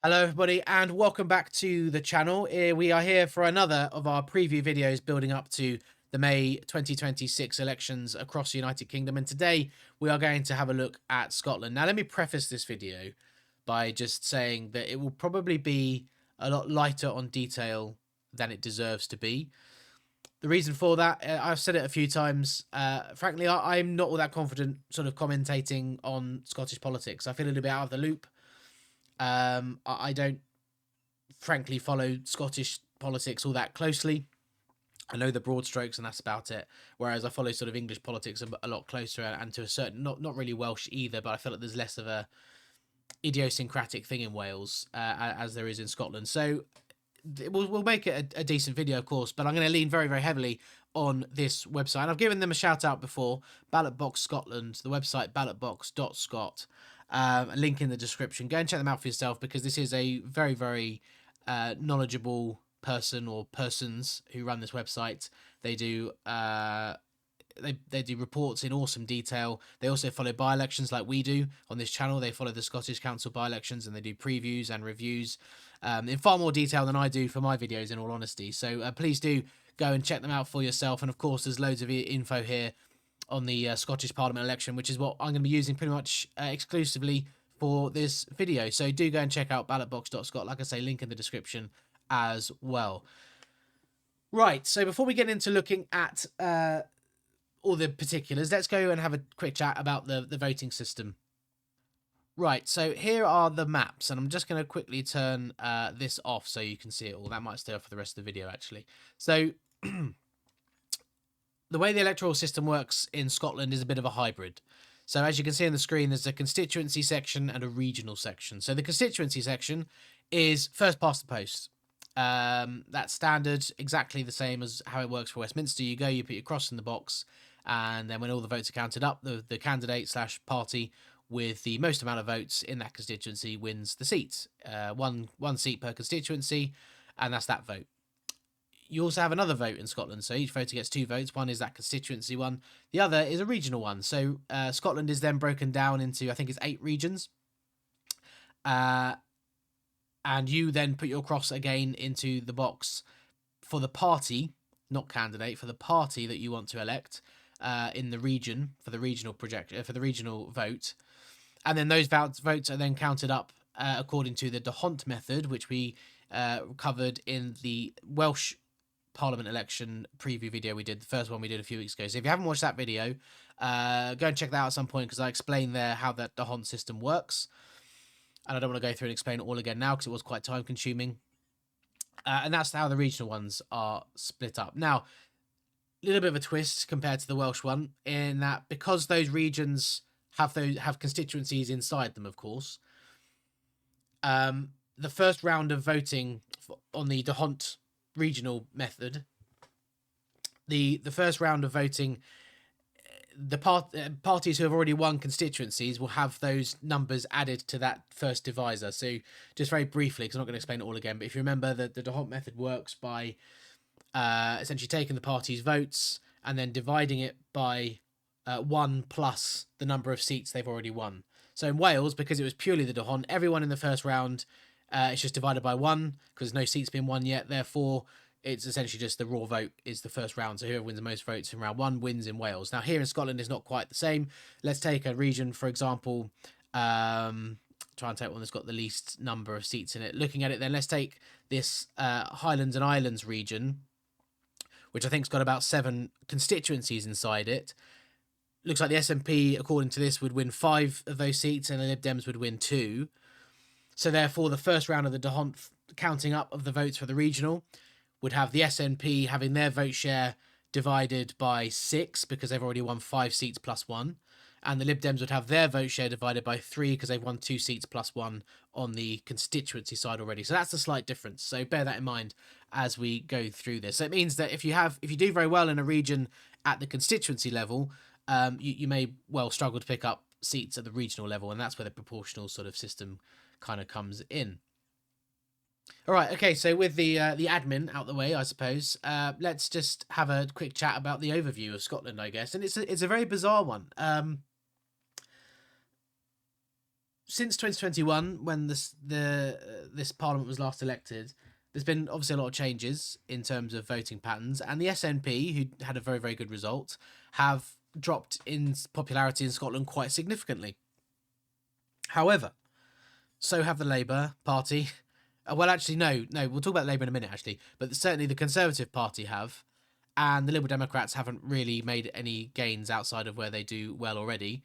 Hello everybody and welcome back to the channel. We are here for another of our preview videos building up to the May 2026 elections across the United Kingdom, and today we are going to have a look at Scotland. Now let me preface this video by just saying that it will probably be a lot lighter on detail than it deserves to be. The reason for that, I've said it a few times, frankly I'm not all that confident sort of commentating on Scottish politics. I feel a little bit out of the loop. I don't frankly follow Scottish politics all that closely. I know the broad strokes and that's about it. Whereas I follow sort of English politics a lot closer, and to a certain, not really Welsh either, but I feel like there's less of a idiosyncratic thing in Wales as there is in Scotland. So we'll make it a decent video, of course, but I'm going to lean very, very heavily on this website. I've given them a shout out before, Ballot Box Scotland, the website ballotbox.scot. A link in the description. Go and check them out for yourself, because this is a very, very knowledgeable person or persons who run this website. They do they do reports in awesome detail. They also follow by-elections like we do on this channel. They follow the Scottish Council by-elections, and they do previews and reviews in far more detail than I do for my videos, in all honesty. So please do go and check them out for yourself. And of course, there's loads of info here on the Scottish Parliament election, which is what I'm going to be using pretty much exclusively for this video. So do go and check out ballotbox.scot. Like I say, link in the description as well. Right, so before we get into looking at all the particulars, let's go and have a quick chat about the voting system. Right, so here are the maps, and I'm just going to quickly turn this off so you can see it all. That might stay off for the rest of the video, actually. So the way the electoral system works in Scotland is a bit of a hybrid. So as you can see on the screen, there's a constituency section and a regional section. So the constituency section is first past the post. That's standard, exactly the same as how it works for Westminster. You go, you put your cross in the box, and then when all the votes are counted up, the candidate slash party with the most amount of votes in that constituency wins the seat. One seat per constituency, and that's that vote. You also have another vote in Scotland, so each voter gets two votes. One is that constituency one, the other is a regional one. So Scotland is then broken down into, I think it's 8 regions. And you then put your cross again into the box for the party, not candidate, for the party that you want to elect in the region, for the regional for the regional vote. And then those votes are then counted up according to the DeHont method, which we covered in the Welsh Parliament election preview video we did, the first one we did a few weeks ago. So if you haven't watched that video, go and check that out at some point, because I explain there how that DeHont system works. And I don't want to go through and explain it all again now, because it was quite time consuming. And that's how the regional ones are split up. Now, a little bit of a twist compared to the Welsh one, in that because those regions have constituencies inside them, of course, the first round of voting on the DeHont regional method, the first round of voting, the parties who have already won constituencies will have those numbers added to that first divisor. So just very briefly, because I'm not going to explain it all again, but if you remember, the DeHont method works by essentially taking the party's votes and then dividing it by 1 plus the number of seats they've already won. So in Wales, because it was purely the DeHont, everyone in the first round, it's just divided by 1, because no seats been won yet. Therefore, it's essentially just the raw vote is the first round. So whoever wins the most votes in round 1 wins in Wales. Now, here in Scotland, it's not quite the same. Let's take a region, for example. Try and take one that's got the least number of seats in it. Looking at it then, let's take this Highlands and Islands region, which I think's got about 7 constituencies inside it. Looks like the SNP, according to this, would win 5 of those seats, and the Lib Dems would win 2. So therefore, the first round of the DeHont counting up of the votes for the regional would have the SNP having their vote share divided by 6, because they've already won 5 seats plus 1. And the Lib Dems would have their vote share divided by 3, because they've won 2 seats plus 1 on the constituency side already. So that's a slight difference. So bear that in mind as we go through this. So it means that if you do very well in a region at the constituency level, you may well struggle to pick up seats at the regional level, and that's where the proportional sort of system kind of comes in. All right, okay, so with the admin out the way, I suppose, let's just have a quick chat about the overview of Scotland, I guess. And it's a very bizarre one. since 2021, when this parliament was last elected, there's been obviously a lot of changes in terms of voting patterns, and the SNP, who had a very, very good result, have dropped in popularity in Scotland quite significantly. However, so have the Labour Party. Well, actually, no, we'll talk about Labour in a minute, actually, but certainly the Conservative Party have, and the Liberal Democrats haven't really made any gains outside of where they do well already.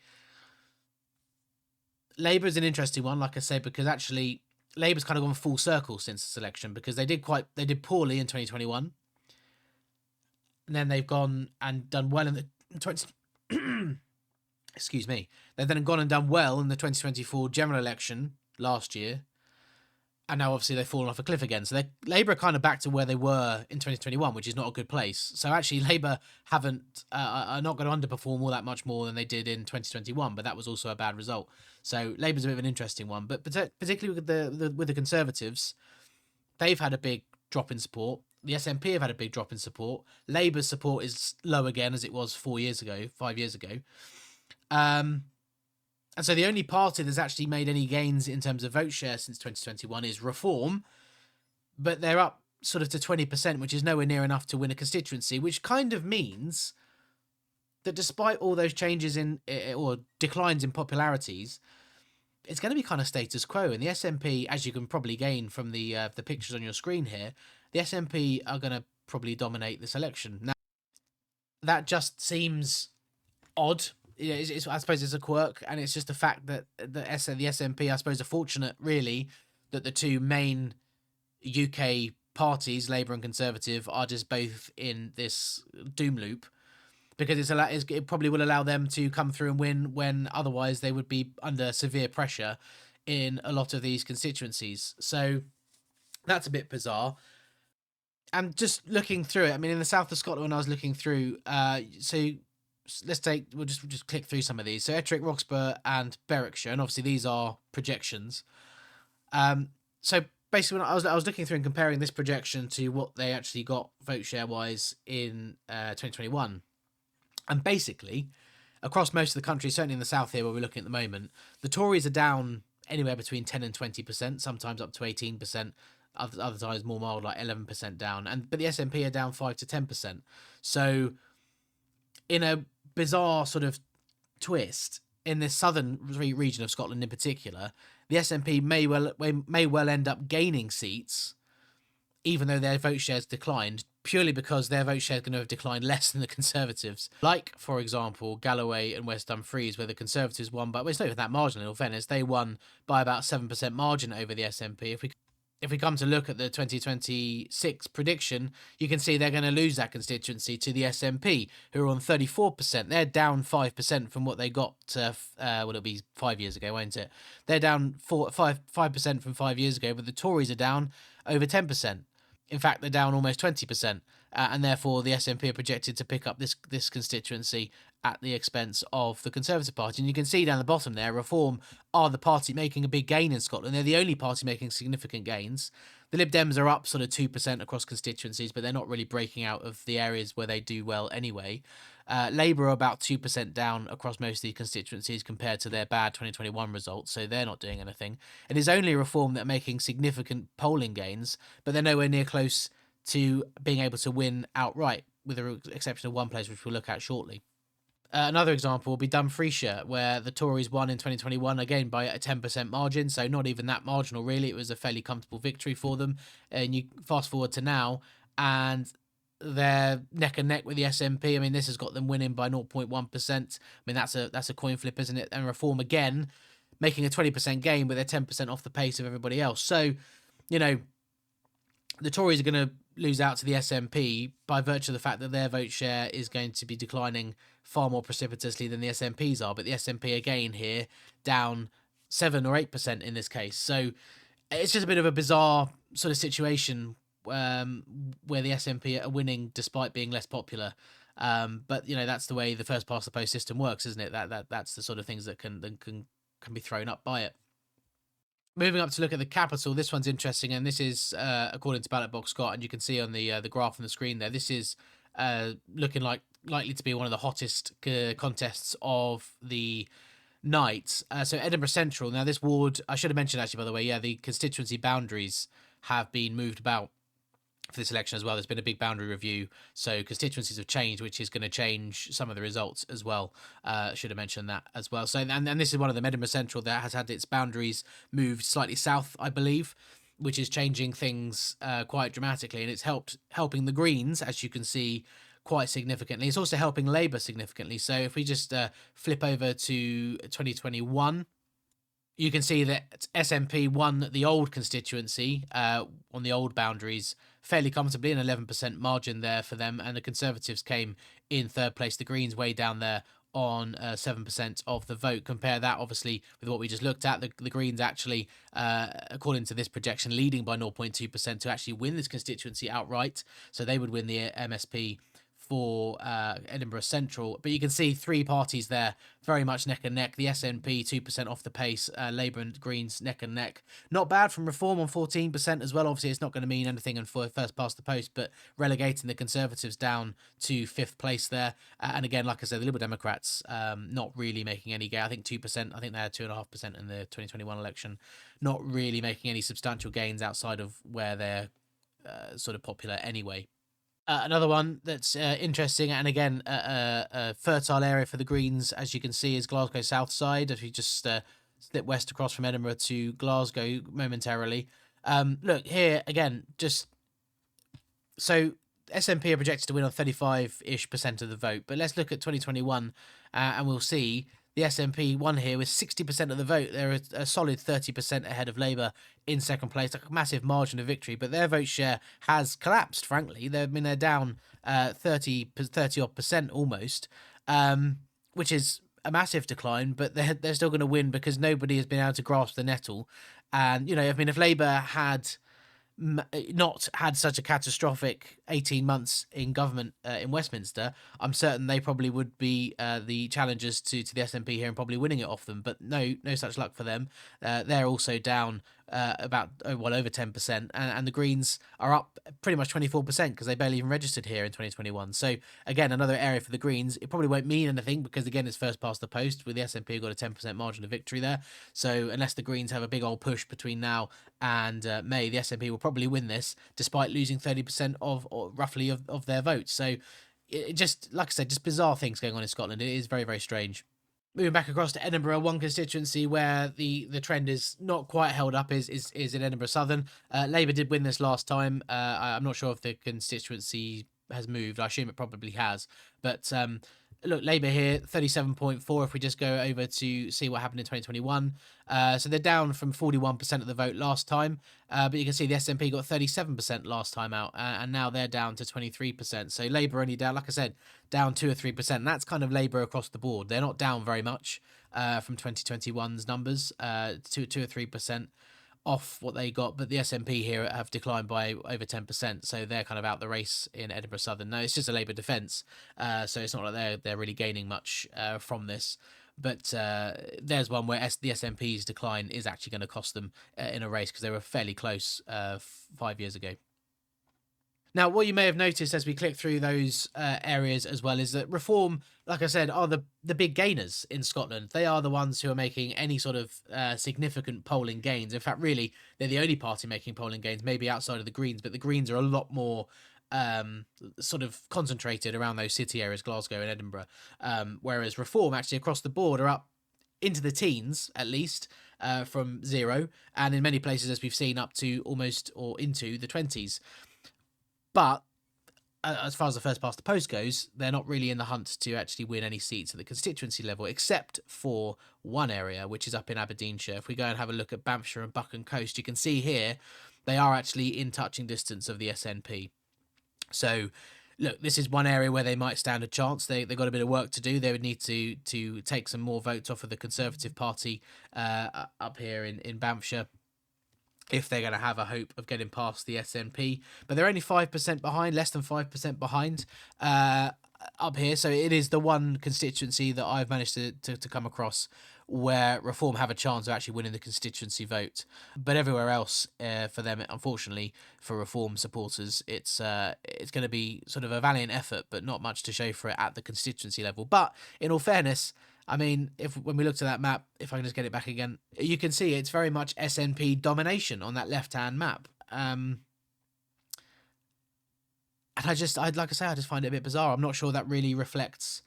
Labour is an interesting one, like I said, because actually Labour's kind of gone full circle since this election, because they did poorly in 2021, and then they've gone and done well in the 20. Excuse me. They've then gone and done well in the 2024 general election last year, and now obviously they've fallen off a cliff again. So Labour are kind of back to where they were in 2021, which is not a good place. So actually, Labour are not going to underperform all that much more than they did in 2021, but that was also a bad result. So Labour's a bit of an interesting one, but particularly with the Conservatives, they've had a big drop in support. The SNP have had a big drop in support. Labour's support is low again, as it was 5 years ago. And so the only party that's actually made any gains in terms of vote share since 2021 is Reform, but they're up sort of to 20%, which is nowhere near enough to win a constituency, which kind of means that despite all those changes in or declines in popularities, it's going to be kind of status quo. And the SNP, as you can probably gain from the pictures on your screen here, the SNP are going to probably dominate this election. Now, that just seems odd. I suppose it's a quirk, and it's just the fact that the SNP, I suppose, are fortunate, really, that the two main UK parties, Labour and Conservative, are just both in this doom loop, because it probably will allow them to come through and win when otherwise they would be under severe pressure in a lot of these constituencies. So that's a bit bizarre. And just looking through it, I mean, in the south of Scotland, when I was looking through, we'll just click through some of these. So Ettrick, Roxburgh, and Berwickshire, and obviously these are projections. So basically, when I was looking through and comparing this projection to what they actually got vote share wise in 2021, and basically across most of the country, certainly in the south here where we're looking at the moment, the Tories are down anywhere between 10 and 20%, sometimes up to 18%. Other times more mild, like 11% down, but the SNP are down 5 to 10%. So, in a bizarre sort of twist, in this southern region of Scotland in particular, the SNP may well end up gaining seats, even though their vote shares declined, purely because their vote share is going to have declined less than the Conservatives. Like, for example, Galloway and West Dumfries, where the Conservatives won by, well, it's not even that margin, in all fairness, they won by about 7% margin over the SNP. If we come to look at the 2026 prediction, you can see they're going to lose that constituency to the SNP, who are on 34%. They're down 5% from what they got, it'll be 5 years ago, won't it? They're down 5% from 5 years ago, but the Tories are down over 10%. In fact, they're down almost 20%, and therefore the SNP are projected to pick up this constituency at the expense of the Conservative Party. And you can see down the bottom there, Reform are the party making a big gain in Scotland. They're the only party making significant gains. The Lib Dems are up sort of 2% across constituencies, but they're not really breaking out of the areas where they do well anyway. Labour are about 2% down across most of these constituencies compared to their bad 2021 results, so they're not doing anything. It is only Reform that are making significant polling gains, but they're nowhere near close to being able to win outright, with the exception of one place, which we'll look at shortly. Another example will be Dumfriesshire, where the Tories won in 2021, again by a 10% margin, so not even that marginal, really. It was a fairly comfortable victory for them. And you fast forward to now, and they're neck and neck with the SNP. I mean, this has got them winning by 0.1%. I mean, that's a coin flip, isn't it? And Reform, again, making a 20% gain, but they're 10% off the pace of everybody else. So, the Tories are going to lose out to the SNP by virtue of the fact that their vote share is going to be declining far more precipitously than the SNP's are. But the SNP, again, here, down 7 or 8% in this case. So it's just a bit of a bizarre sort of situation where the SNP are winning despite being less popular. But, that's the way the first past the post system works, isn't it? That's the sort of things that can be thrown up by it. Moving up to look at the capital, this one's interesting, and this is according to Ballot Box Scott, and you can see on the graph on the screen there. This is looking likely to be one of the hottest contests of the night. So Edinburgh Central. Now this ward, I should have mentioned actually, by the way, yeah, the constituency boundaries have been moved about for this election as well. There's been a big boundary review, so constituencies have changed, which is going to change some of the results as well. Should have mentioned that as well. So, and this is one of them, Edinburgh Central, that has had its boundaries moved slightly south, I believe, which is changing things quite dramatically, and it's helping the Greens, as you can see, quite significantly. It's also helping Labour significantly. So if we just flip over to 2021, you can see that SNP won the old constituency on the old boundaries fairly comfortably, an 11% margin there for them, and the Conservatives came in third place. The Greens way down there on 7% of the vote. Compare that, obviously, with what we just looked at. The Greens actually, according to this projection, leading by 0.2% to actually win this constituency outright. So they would win the MSP for Edinburgh Central. But you can see three parties there very much neck and neck. The SNP 2% off the pace, Labour and Greens neck and neck. Not bad from Reform on 14% as well. Obviously, it's not going to mean anything for first past the post, but relegating the Conservatives down to fifth place there. And again, like I said, the Liberal Democrats not really making any gain. I think 2%. I think they had 2.5% in the 2021 election. Not really making any substantial gains outside of where they're sort of popular anyway. Another one that's interesting, and again, a fertile area for the Greens, as you can see, is Glasgow South Side. If you just slip west across from Edinburgh to Glasgow momentarily. Look, here, again, just... So, SNP are projected to win on 35-ish% of the vote, but let's look at 2021, and we'll see the SNP won here with 60% of the vote. They're a solid 30% ahead of Labour in second place, a massive margin of victory, but their vote share has collapsed, frankly. They're down 30 odd percent almost, which is a massive decline, but they're still going to win because nobody has been able to grasp the nettle. And, you know, I mean, if Labour had not had such a catastrophic 18 months in government in Westminster, I'm certain they probably would be the challengers to the SNP here and probably winning it off them. But no such luck for them. They're also down about over 10%, and the Greens are up pretty much 24% because they barely even registered here in 2021. So again, another area for the Greens. It probably won't mean anything because again, it's first past the post. With the SNP got a 10% margin of victory there. So unless the Greens have a big old push between now and May, the SNP will probably win this despite losing 30% of or roughly of their votes. So it just, like I said, just bizarre things going on in Scotland. It is very, very strange. Moving back across to Edinburgh, one constituency where the trend is not quite held up is in Edinburgh Southern. Labour did win this last time. I'm not sure if the constituency has moved. I assume it probably has. But look, Labour here, 37.4 if we just go over to see what happened in 2021. So they're down from 41% of the vote last time. But you can see the SNP got 37% last time out, and now they're down to 23%. So Labour only down, like I said, down 2 or 3%. And that's kind of Labour across the board. They're not down very much from 2021's numbers, 2 or 3% off what they got, but the SNP here have declined by over 10%, so they're kind of out the race in Edinburgh Southern. No, it's just a Labour defence, so it's not like they're really gaining much from this. But there's one where the SNP's decline is actually going to cost them in a race because they were fairly close 5 years ago. Now, what you may have noticed as we click through those areas as well is that Reform, like I said, are the big gainers in Scotland. They are the ones who are making any sort of significant polling gains. In fact, really, they're the only party making polling gains, maybe outside of the Greens, but the Greens are a lot more sort of concentrated around those city areas, Glasgow and Edinburgh, whereas Reform actually across the board are up into the teens, at least, from 0, and in many places, as we've seen, up to almost or into the 20s. But as far as the first past the post goes, they're not really in the hunt to actually win any seats at the constituency level, except for one area, which is up in Aberdeenshire. If we go and have a look at Banffshire and Buchan Coast, you can see here they are actually in touching distance of the SNP. So, look, this is one area where they might stand a chance. They've got a bit of work to do. They would need to take some more votes off of the Conservative Party up here in Banffshire, if they're going to have a hope of getting past the SNP. But they're only 5% behind, less than 5% behind up here. So it is the one constituency that I've managed to come across where Reform have a chance of actually winning the constituency vote. But everywhere else for them, unfortunately, for Reform supporters, it's going to be sort of a valiant effort, but not much to show for it at the constituency level. But in all fairness, I mean, when we looked at that map, if I can just get it back again, you can see it's very much SNP domination on that left-hand map. And like I say, I just find it a bit bizarre. I'm not sure that really reflects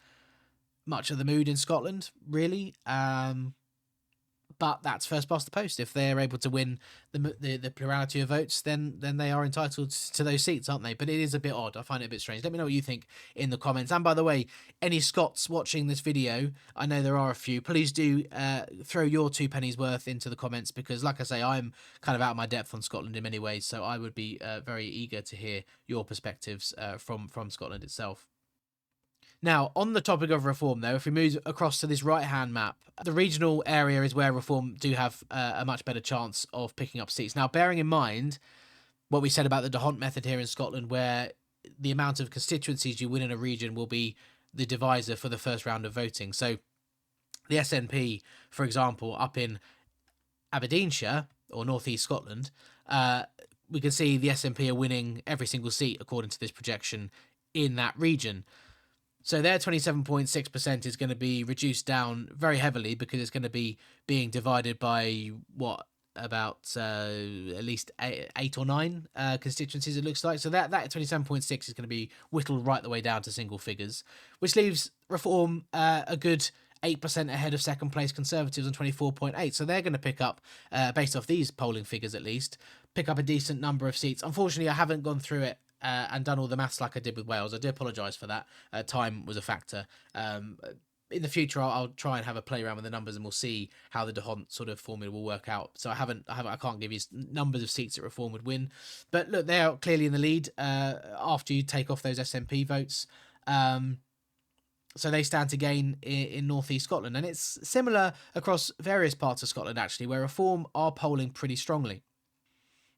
much of the mood in Scotland, really. But that's first past the post. If they're able to win the plurality of votes, then they are entitled to those seats, aren't they? But it is a bit odd. I find it a bit strange. Let me know what you think in the comments. And by the way, any Scots watching this video, I know there are a few, please do throw your 2 pennies worth into the comments, because like I say, I'm kind of out of my depth on Scotland in many ways, so I would be very eager to hear your perspectives from Scotland itself. Now, on the topic of reform, though, if we move across to this right-hand map, the regional area is where reform do have a much better chance of picking up seats. Now, bearing in mind what we said about the D'Hondt method here in Scotland, where the amount of constituencies you win in a region will be the divisor for the first round of voting. So the SNP, for example, up in Aberdeenshire or North East Scotland, we can see the SNP are winning every single seat according to this projection in that region. So their 27.6% is going to be reduced down very heavily, because it's going to be being divided by about at least 8 or 9 constituencies, it looks like. So that 27.6 is going to be whittled right the way down to single figures, which leaves Reform a good 8% ahead of second place Conservatives on 24.8. So they're going to pick up, based off these polling figures at least, pick up a decent number of seats. Unfortunately, I haven't gone through it and done all the maths like I did with Wales. I do apologise for that. Time was a factor. In the future, I'll try and have a play around with the numbers, and we'll see how the D'Hondt sort of formula will work out. So I can't give you numbers of seats that Reform would win, but look, they are clearly in the lead after you take off those SNP votes. So they stand to gain in North East Scotland, and it's similar across various parts of Scotland actually, where Reform are polling pretty strongly.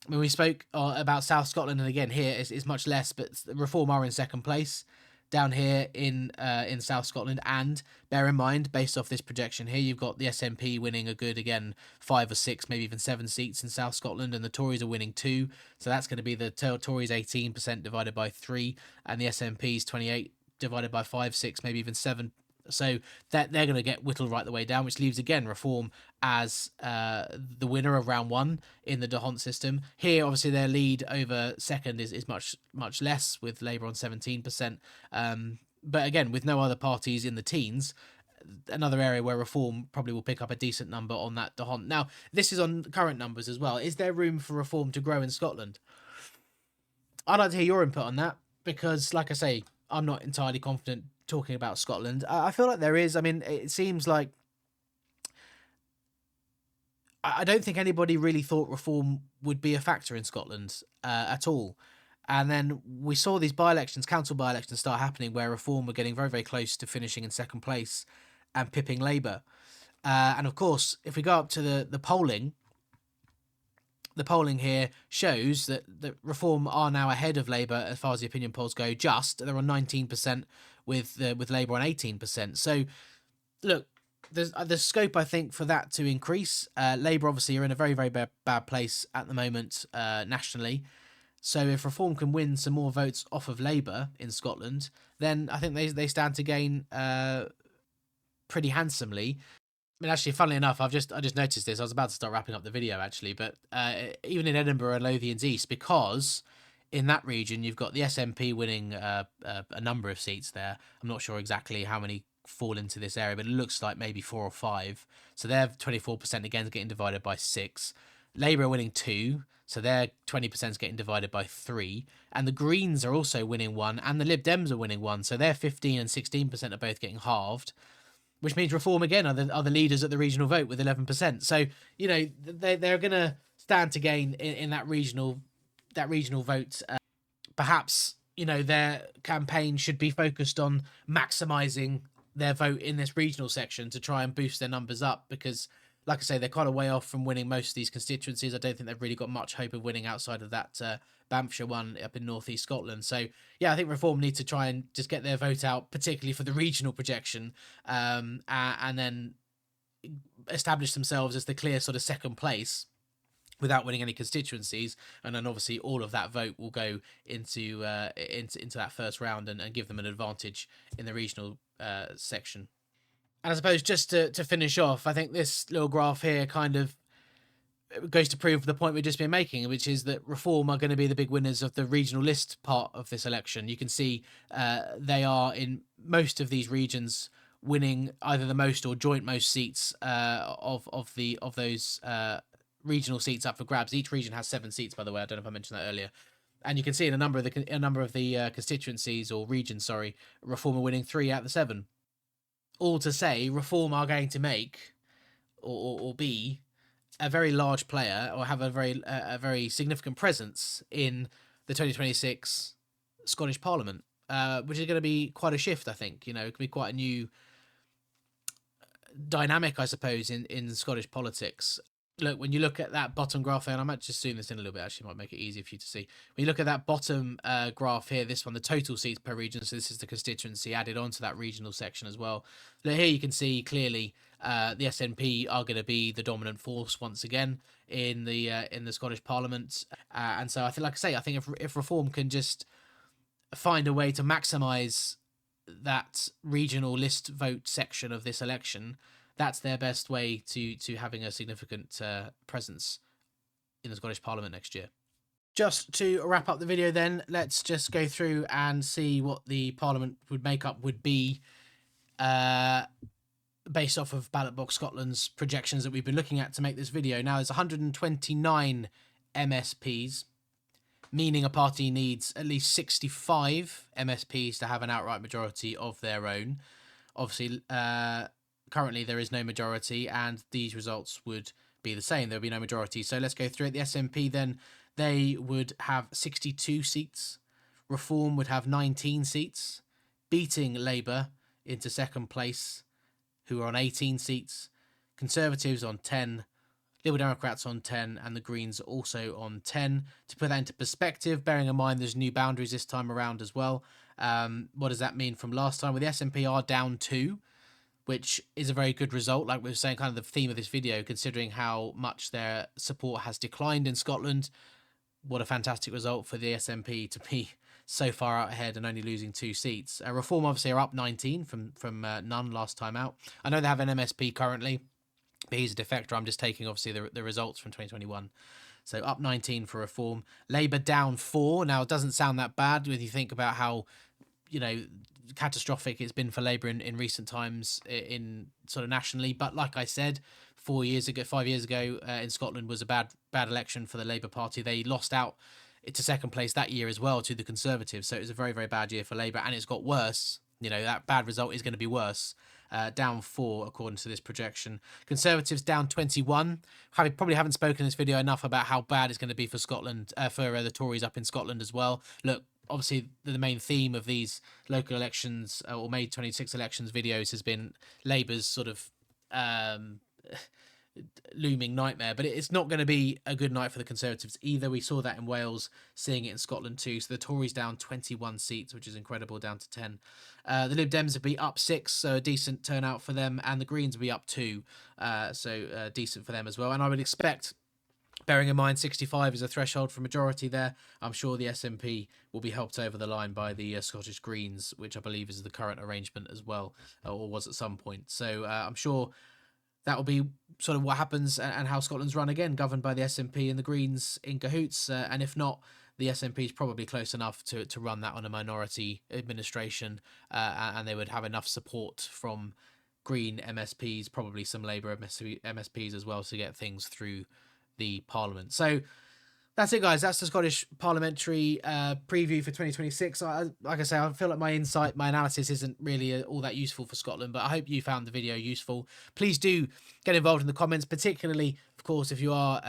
When we spoke about South Scotland, and again here is much less, but Reform are in second place down here in South Scotland. And bear in mind, based off this projection here, you've got the SNP winning a good, again, 5 or 6, maybe even 7 seats in South Scotland, and the Tories are winning 2. So that's going to be the Tories 18% divided by 3, and the SNP's 28 divided by 5, 6, maybe even 7. So that they're going to get whittled right the way down, which leaves again Reform as the winner of round 1 in the D'Hondt system. Here, obviously, their lead over second is much less, with Labour on 17%. But again, with no other parties in the teens, another area where Reform probably will pick up a decent number on that D'Hondt. Now, this is on current numbers as well. Is there room for Reform to grow in Scotland? I'd like to hear your input on that, because, like I say, I'm not entirely confident talking about Scotland. I feel like there is. I mean, it seems like I don't think anybody really thought Reform would be a factor in Scotland at all. And then we saw these by-elections, council by-elections, start happening where Reform were getting very, very close to finishing in second place and pipping Labour. And of course, if we go up to the polling, the polling here shows that Reform are now ahead of Labour as far as the opinion polls go. They're on 19% with Labour on 18%. So look, there's scope, I think, for that to increase. Labour obviously are in a very, very bad place at the moment nationally. So if Reform can win some more votes off of Labour in Scotland, then I think they stand to gain pretty handsomely. I mean, actually, funnily enough, I just noticed this. I was about to start wrapping up the video, actually, but even in Edinburgh and Lothians East, because in that region you've got the SNP winning a number of seats there. I'm not sure exactly how many fall into this area, but it looks like maybe 4 or 5. So they're 24% again, getting divided by 6. Labour are winning 2, so their 20% is getting divided by 3. And the Greens are also winning 1, and the Lib Dems are winning 1, so they're 15 and 16% are both getting halved, which means Reform again are the leaders at the regional vote with 11%. So, you know, they're going to stand to gain in that regional vote. Perhaps, you know, their campaign should be focused on maximising their vote in this regional section to try and boost their numbers up, because, like I say, they're quite a way off from winning most of these constituencies. I don't think they've really got much hope of winning outside of that Banffshire one up in North East Scotland. So, yeah, I think Reform need to try and just get their vote out, particularly for the regional projection, and then establish themselves as the clear sort of second place without winning any constituencies. And then obviously all of that vote will go into that first round and give them an advantage in the regional section. And I suppose just to finish off, I think this little graph here kind of goes to prove the point we've just been making, which is that Reform are going to be the big winners of the regional list part of this election. You can see they are in most of these regions winning either the most or joint most seats of those regional seats up for grabs. Each region has 7 seats, by the way. I don't know if I mentioned that earlier. And you can see in a number of the constituencies or regions, sorry, Reform are winning 3 out of the 7. All to say, Reform are going to make or be a very large player or have a very significant presence in the 2026 Scottish Parliament, which is going to be quite a shift. I think it could be quite a new dynamic, I suppose, in Scottish politics. Look, when you look at that bottom graph there, and I might just zoom this in a little bit, actually might make it easier for you to see. When you look at that bottom graph here, this one, the total seats per region, so this is the constituency added onto that regional section as well. Now, here you can see clearly the SNP are going to be the dominant force once again in the Scottish Parliament. And so I think, like I say, I think if Reform can just find a way to maximise that regional list vote section of this election, that's their best way to having a significant presence in the Scottish Parliament next year. Just to wrap up the video then, let's just go through and see what the Parliament would be based off of Ballot Box Scotland's projections that we've been looking at to make this video. Now, there's 129 MSPs, meaning a party needs at least 65 MSPs to have an outright majority of their own. Obviously, currently there is no majority, and these results would be the same. There would be no majority. So let's go through it. The SNP then, they would have 62 seats. Reform would have 19 seats, beating Labour into second place, who are on 18 seats. Conservatives on 10. Liberal Democrats on 10, and the Greens also on 10. To put that into perspective, bearing in mind there's new boundaries this time around as well, what does that mean from last time? Well, the SNP are down 2, which is a very good result, like we were saying, kind of the theme of this video, considering how much their support has declined in Scotland. What a fantastic result for the SNP to be so far out ahead and only losing 2 seats. Reform obviously are up 19 from none last time out. I know they have an MSP currently, but he's a defector. I'm just taking, obviously, the results from 2021. So up 19 for Reform. Labour down 4. Now, it doesn't sound that bad when you think about how, catastrophic it's been for Labour in recent times in sort of nationally. But like I said, 5 years ago in Scotland was a bad election for the Labour Party. They lost out to second place that year as well to the Conservatives. So it was a very, very bad year for Labour, and it's got worse. That bad result is going to be worse. Down 4 according to this projection. Conservatives down 21. Probably haven't spoken in this video enough about how bad it's going to be for Scotland, for the Tories up in Scotland as well. Look, obviously the main theme of these local elections or May 26 elections videos has been Labour's sort of looming nightmare, but it's not going to be a good night for the Conservatives either. We saw that in Wales, seeing it in Scotland too. So the Tories down 21 seats, which is incredible, down to 10. The Lib Dems will be up 6, so a decent turnout for them, and the Greens will be up 2, so decent for them as well. And I would expect, bearing in mind 65 is a threshold for majority there, I'm sure the SNP will be helped over the line by the Scottish Greens, which I believe is the current arrangement as well, or was at some point. So I'm sure that will be sort of what happens and how Scotland's run again, governed by the SNP and the Greens in cahoots. And if not, the SNP is probably close enough to run that on a minority administration, and they would have enough support from Green MSPs, probably some Labour MSPs as well, to get things through the Parliament. So that's it, guys. That's the Scottish parliamentary preview for 2026. Like I say, I feel like my analysis isn't really all that useful for Scotland, but I hope you found the video useful. Please do get involved in the comments, particularly, of course, if you are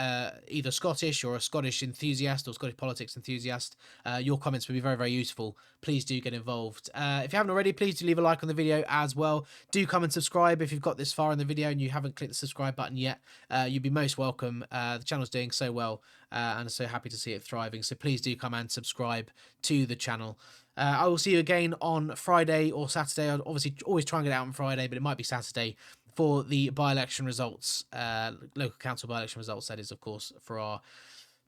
either Scottish or a Scottish enthusiast or Scottish politics enthusiast. Your comments would be very, very useful. Please do get involved. If you haven't already, please do leave a like on the video as well. Do come and subscribe if you've got this far in the video and you haven't clicked the subscribe button yet. You'd be most welcome. The channel's doing so well, and I'm so happy to see it thriving. So please do come and subscribe to the channel. I will see you again on Friday or Saturday. I'll obviously always try and get out on Friday, but it might be Saturday for the by-election results, local council by-election results, that is, of course, for our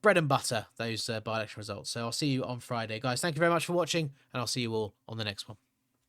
bread and butter, those by-election results. So I'll see you on Friday. Guys, thank you very much for watching, and I'll see you all on the next one.